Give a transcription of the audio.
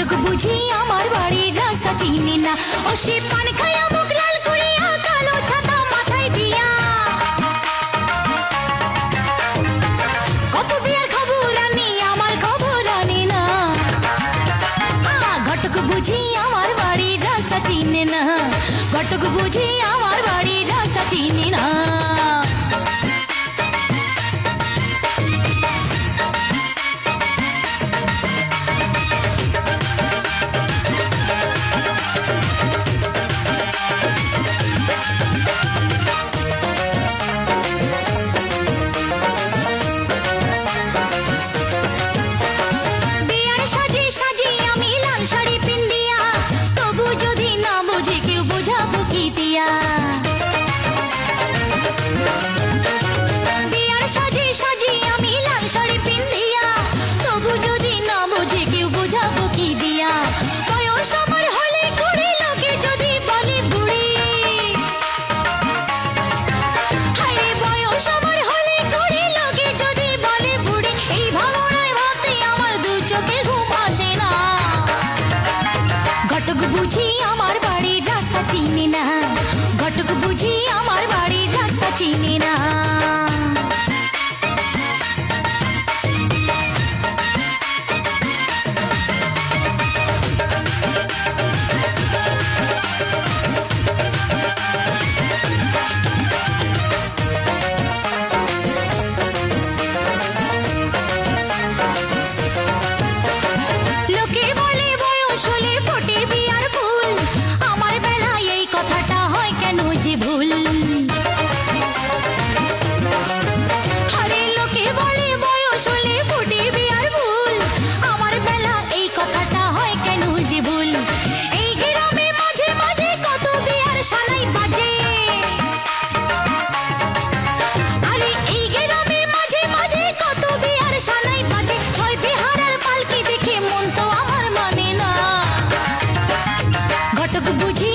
ঘটক বুঝি আমার বাড়ির রাস্তা চিনি না, ও সে পান খায়া মুখ লাল করিয়া কালো ছাতা মাথায় দিয়া। কত বিয়ার খবর আনি আমার খবর আনি না, ঘটক বুঝি আমার বাড়ির রাস্তা চিনে না, ঘটক বুঝি আমার বাড়ির রাস্তা চিনি না। ঘটক বুঝি আমার বাড়ির রাস্তা চিনি না, ঘটক বুঝি আমার বাড়ির রাস্তা চিনি না। ঘটক বুঝি